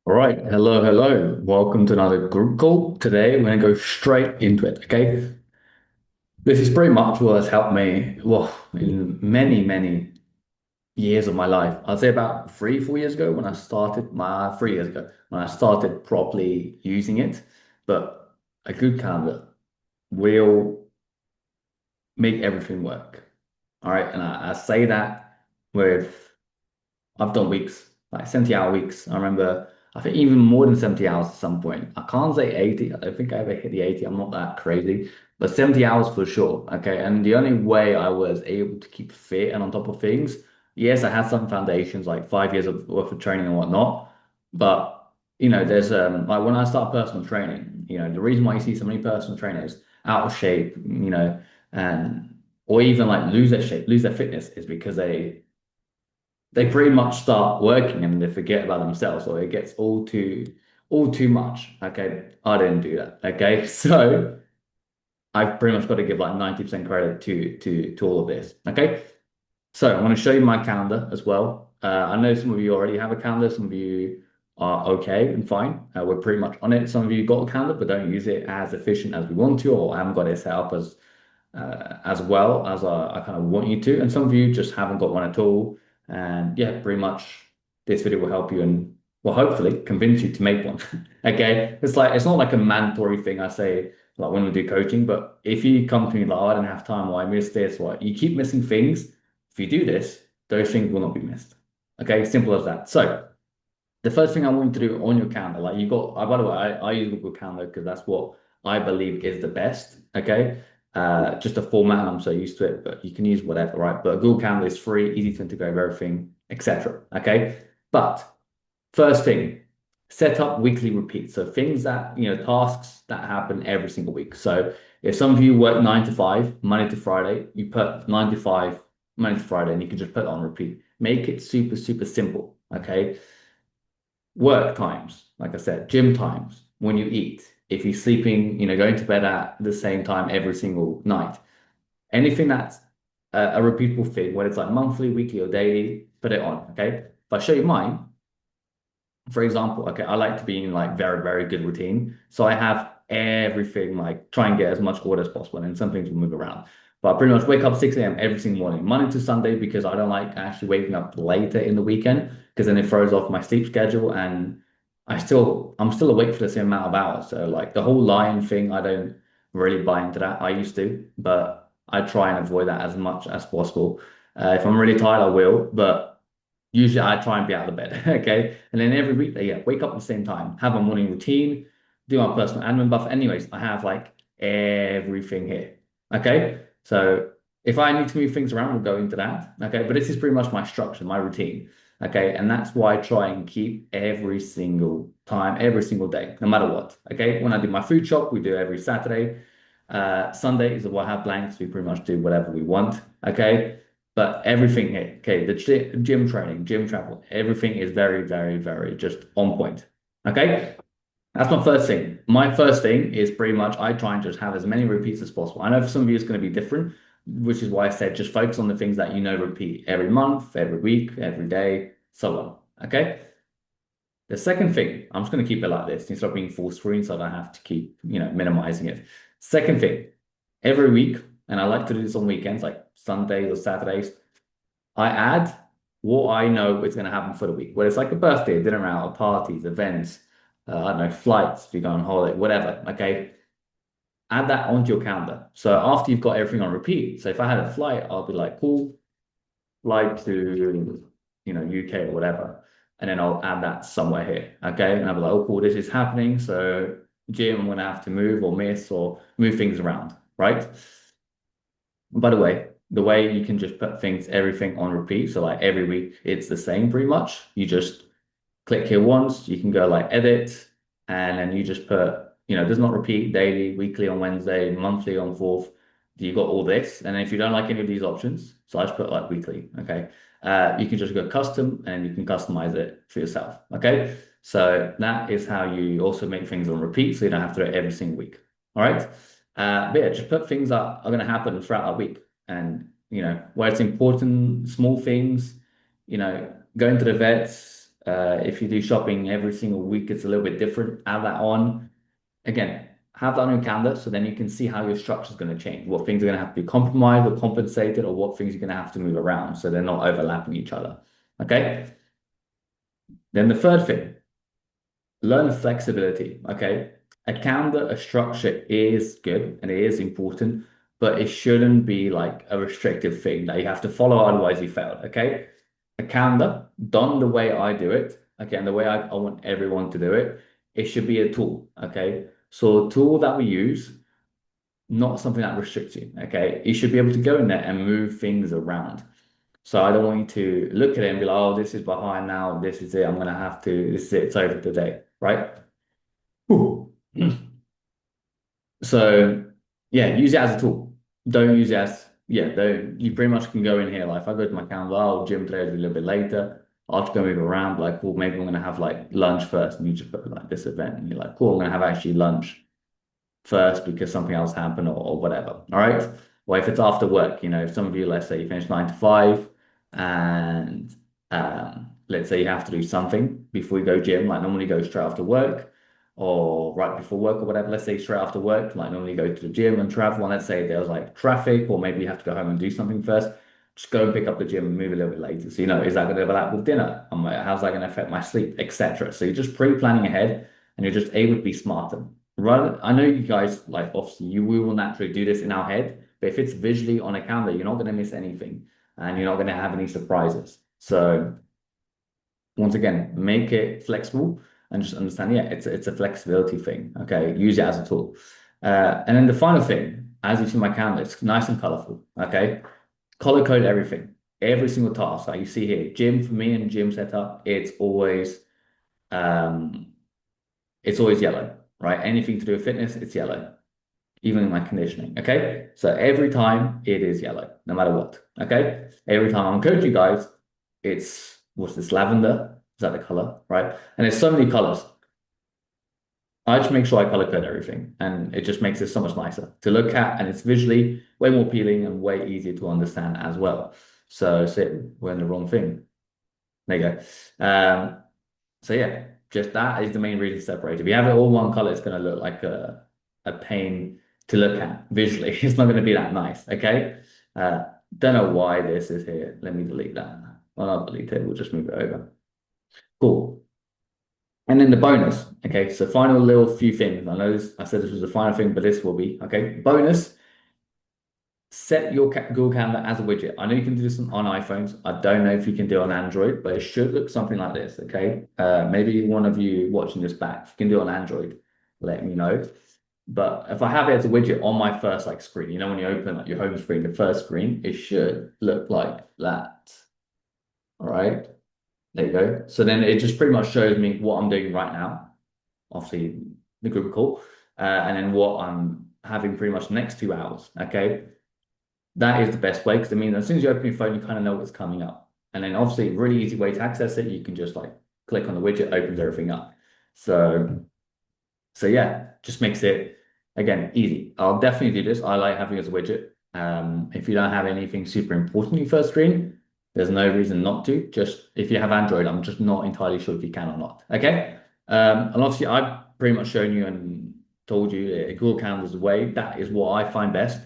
All right, hello. Welcome to another group call. Today, we're going to go straight into it, okay? This is pretty much what has helped me, well, in many years of my life. I'd say about 3, 4 years ago when I started, 3 years ago, when I started properly using it. But a good calendar will make everything work. All right, and I say that with I've done weeks, like 70-hour weeks. I remember, I think even more than 70 hours at some point. I can't say 80. I don't think I ever hit the 80. I'm not that crazy, but 70 hours for sure. Okay. And the only way I was able to keep fit and on top of things, yes, I had some foundations, like 5 years of worth of training and whatnot. But, there's like when I start personal training, the reason why you see so many personal trainers out of shape, and or even like lose their shape, lose their fitness is because they pretty much start working and they forget about themselves, or it gets all too much. Okay, I didn't do that. Okay, so I've pretty much got to give like 90% credit to all of this. Okay, so I'm going to show you my calendar as well. I know some of you already have a calendar, some of you are okay and fine. We're pretty much on it. Some of you got a calendar but don't use it as efficient as we want to, or haven't got it set up as well as I kind of want you to. And some of you just haven't got one at all. And yeah, pretty much this video will help you and will hopefully convince you to make one. Okay. It's not like a mandatory thing I say like when we do coaching, but if you come to me like, oh, I don't have time, or I missed this, or you keep missing things, if you do this, those things will not be missed. Okay, simple as that. So the first thing I want you to do on your calendar, like you got, by the way, I use Google Calendar because that's what I believe is the best. Okay. Just a format, and I'm so used to it, but you can use whatever, right? But Google Calendar is free, easy to integrate with everything, etc. Okay. But first thing, set up weekly repeats. So things that, tasks that happen every single week. So if some of you work 9 to 5, Monday to Friday, you put 9 to 5, Monday to Friday, and you can just put it on repeat. Make it super simple. Okay. Work times, like I said, gym times, when you eat, if you're sleeping, going to bed at the same time every single night, anything that's a repeatable thing, whether it's like monthly, weekly, or daily, put it on. Okay. If I show you mine, for example, okay, I like to be in like very good routine. So I have everything like try and get as much order as possible, and some things will move around. But I pretty much wake up 6 a.m. every single morning, Monday to Sunday, because I don't like actually waking up later in the weekend because then it throws off my sleep schedule and I'm still awake for the same amount of hours. So like the whole lying thing, I don't really buy into that. I used to, but I try and avoid that as much as possible. If I'm really tired, I will, but usually I try and be out of bed, okay? And then every week, yeah, wake up at the same time, have a morning routine, do my personal admin buff. Anyways, I have like everything here, okay? So if I need to move things around, we'll go into that, okay? But this is pretty much my structure, my routine, okay? And that's why I try and keep every single time, every single day, no matter what, okay? When I do my food shop, we do every Saturday. Sunday is what I have blanks. We pretty much do whatever we want, okay? But everything here, okay, the gym training, gym travel, everything is very just on point. Okay, that's my first thing. My first thing is pretty much I try and just have as many repeats as possible. I know for some of you it's going to be different, which is why I said just focus on the things that repeat every month, every week, every day, so on. Okay. The second thing, I'm just going to keep it like this instead of being full screen, so I don't have to keep, minimizing it. Second thing, every week, and I like to do this on weekends, like Sundays or Saturdays. I add what I know is going to happen for the week, whether it's like a birthday, a dinner out, parties, events, I don't know, flights, if you go on holiday, whatever. Okay. Add that onto your calendar. So after you've got everything on repeat, so if I had a flight, I'll be like, cool, flight to, UK or whatever. And then I'll add that somewhere here. Okay. And I'll be like, oh, cool, this is happening. So gym, I'm going to have to move or miss or move things around. Right. By the way, the way you can just put everything on repeat, so like every week it's the same pretty much. You just click here once, you can go like edit, and then you just put, does not repeat daily, weekly on Wednesday, monthly on fourth. You got all this. And if you don't like any of these options, so I just put like weekly, okay? You can just go custom and you can customize it for yourself, okay? So that is how you also make things on repeat, so you don't have to do it every single week. All right. But yeah, just put things that are going to happen throughout that week. And, where it's important, small things, going to the vets, If you do shopping every single week, it's a little bit different. Add that on. Again, have that on your calendar so then you can see how your structure is going to change, what things are going to have to be compromised or compensated, or what things you're going to have to move around so they're not overlapping each other. Okay. Then the third thing, learn flexibility. Okay. A calendar, a structure is good and it is important, but it shouldn't be like a restrictive thing that you have to follow, otherwise you failed. Okay. A calendar done the way I do it, okay, and the way I want everyone to do it, it should be a tool. Okay. So a tool that we use, not something that restricts you. Okay. You should be able to go in there and move things around. So I don't want you to look at it and be like, oh, this is behind now. This is it. I'm gonna have to, this is it, it's over today. Right? Ooh. So yeah, use it as a tool. Don't use it as, yeah, don't, you pretty much can go in here. Like if I go to my calendar, oh, gym today is a little bit later. I'll just go move around, like, cool, maybe I'm gonna have like lunch first, and you just put like this event, and you're like, cool, I'm gonna have actually lunch first because something else happened or whatever. All right. Or if it's after work, if some of you, let's say you finish 9 to 5 and let's say you have to do something before you go gym, like normally go straight after work or right before work or whatever. Let's say straight after work, like normally go to the gym and travel. And let's say there's like traffic or maybe you have to go home and do something first. Just go and pick up the gym and move a little bit later. So, is that going to overlap with dinner? How's that going to affect my sleep, etc. So you're just pre-planning ahead and you're just able to be smarter. Right, I know you guys like obviously we will naturally do this in our head, but if it's visually on a calendar, you're not going to miss anything and you're not going to have any surprises. So once again, make it flexible and just understand, yeah, it's a flexibility thing. Okay, use it as a tool. And then the final thing, as you see my calendar, it's nice and colorful. Okay, color code everything, every single task. Like you see here, gym for me and gym setup, um, it's always yellow, right? Anything to do with fitness, it's yellow, even in my conditioning. Okay. So every time it is yellow, no matter what. Okay. Every time I'm coaching guys, it's what's this, lavender? Is that the color? Right. And there's so many colors. I just make sure I color code everything and it just makes it so much nicer to look at and it's visually way more appealing and way easier to understand as well. So we're in the wrong thing. There you go. So yeah, just that is the main reason to separate. If you have it all one color, it's going to look like a pain to look at visually. It's not going to be that nice. Okay. Uh, don't know why this is here. Let me delete that. Well, I'll delete it. We'll just move it over. Cool. And then the bonus. Okay. So final little few things. I know this, I said this was the final thing, but this will be okay. Bonus. Set your Google Calendar as a widget. I know you can do this on iPhones. I don't know if you can do it on Android, but it should look something like this, okay? Maybe one of you watching this back, if you can do it on Android, let me know. But if I have it as a widget on my first like screen, when you open like your home screen, the first screen, it should look like that. All right, there you go. So then it just pretty much shows me what I'm doing right now, obviously the group call, and then what I'm having pretty much the next 2 hours, okay? That is the best way because I mean, as soon as you open your phone, you kind of know what's coming up. And then obviously, a really easy way to access it, you can just like click on the widget, opens everything up. So, so yeah, just makes it again easy. I'll definitely do this. I like having it as a widget. If you don't have anything super important in your first screen, there's no reason not to. Just if you have Android, I'm just not entirely sure if you can or not. Okay. And obviously, I've pretty much shown you and told you that Google Calendar is the way. That is what I find best.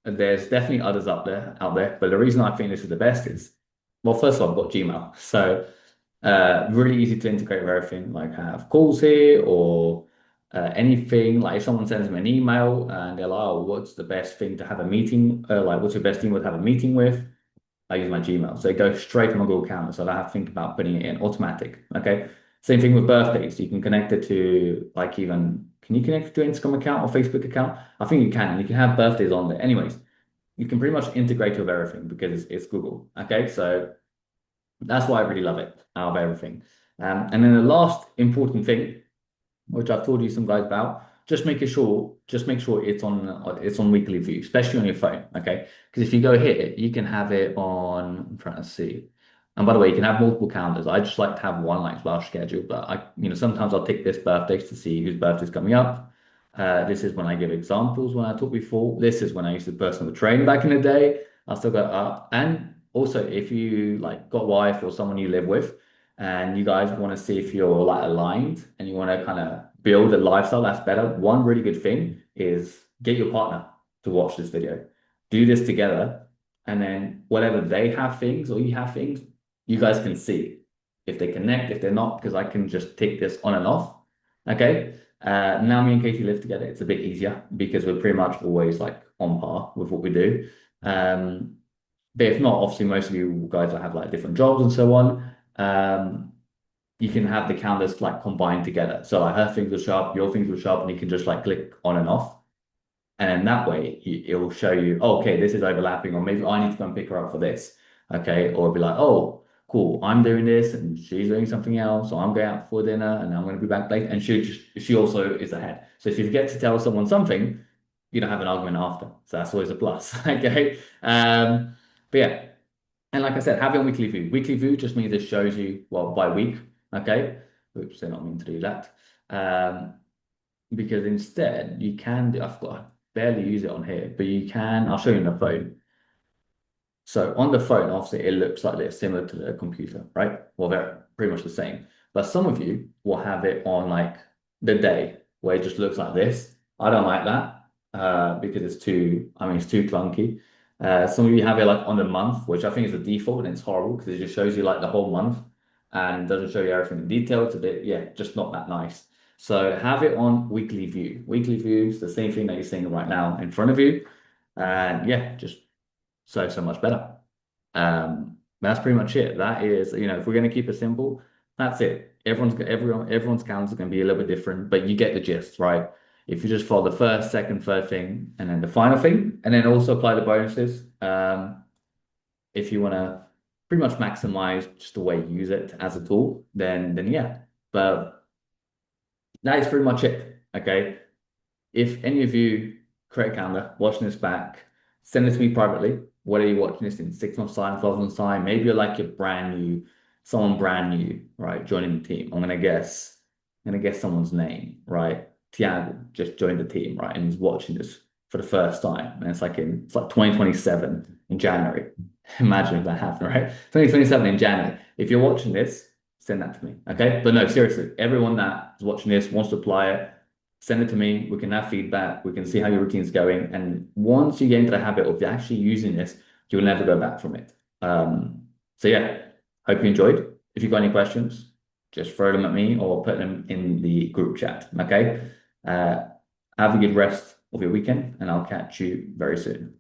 There's definitely others out there, but the reason I think this is the best is, well, first of all, I've got Gmail, so really easy to integrate with everything. Like I have calls here or anything. Like if someone sends me an email and they're like, "Oh, what's the best thing to have a meeting? Like, what's your best email to have a meeting with?" I use my Gmail, so it goes straight to my Google Calendar, so I don't have to think about putting it in automatic. Okay, same thing with birthdays. You can connect it to like even can you connect it to Instagram account or Facebook account? I think you can, and you can have birthdays on there. Anyways, you can pretty much integrate with everything because it's Google. Okay, so that's why I really love it out of everything. And then the last important thing, which I've told you some guys about, just make sure it's on weekly view, especially on your phone. Okay, because if you go here, you can have it on. I'm trying to see. And by the way, you can have multiple calendars. I just like to have one like flash schedule, but sometimes I'll tick this birthdays to see whose birthday's coming up. This is when I give examples when I talked before. This is when I used to personal train back in the day. I still go up. And also, if you like got a wife or someone you live with, and you guys want to see if you're like aligned and you want to kind of build a lifestyle that's better, one really good thing is get your partner to watch this video. Do this together, and then whatever they have things or you have things, you guys can see if they connect, if they're not, because I can just tick this on and off. Okay. Now me and Katie live together. It's a bit easier because we're pretty much always like on par with what we do. Um, but if not, obviously most of you guys that have like different jobs and so on, you can have the calendars like combined together. So like her things will show up, your things will show up, and you can just like click on and off. And then that way it will show you, oh, okay, this is overlapping, or maybe I need to go and pick her up for this. Okay. Or it'll be like, oh, cool, I'm doing this and she's doing something else, or I'm going out for dinner and I'm going to be back late. And she also is ahead. So if you forget to tell someone something, you don't have an argument after. So that's always a plus. Okay. But yeah. And like I said, have your weekly view. Weekly view just means it shows you, well, by week. Okay. Oops, they're not mean to do that. Because instead you can do, I've got, I barely use it on here, but you can, I'll show you on the phone. So on the phone, obviously it looks like this, similar to the computer, right? Well, they're pretty much the same. But some of you will have it on like the day where it just looks like this. I don't like that because it's too, I mean, it's too clunky. Some of you have it like on the month, which I think is the default, and it's horrible because it just shows you like the whole month and doesn't show you everything in detail. It's a bit, yeah, just not that nice. So have it on weekly view. Weekly view is the same thing that you're seeing right now in front of you. And yeah, just so much better. That's pretty much it. That is, if we're going to keep it simple, that's it. Everyone's calendars are going to be a little bit different, but you get the gist, right? If you just follow the first, second, third thing, and then the final thing, and then also apply the bonuses. If you want to pretty much maximize just the way you use it as a tool, then yeah. But that is pretty much it. Okay. If any of you create a calendar, watching this back, send it to me privately. What are you watching this in 6 months' time, 12 months' time? Maybe you're like you're brand new, someone brand new, right? Joining the team. I'm gonna guess someone's name, right? Tiago just joined the team, right? And he's watching this for the first time. And it's like 2027 in January. Imagine if that happened, right? 2027 in January. If you're watching this, send that to me. Okay. But no, seriously, everyone that is watching this wants to apply it, send it to me. We can have feedback. We can see how your routine's going. And once you get into the habit of actually using this, you'll never go back from it. So yeah, hope you enjoyed. If you've got any questions, just throw them at me or put them in the group chat. Okay. Uh, have a good rest of your weekend, and I'll catch you very soon.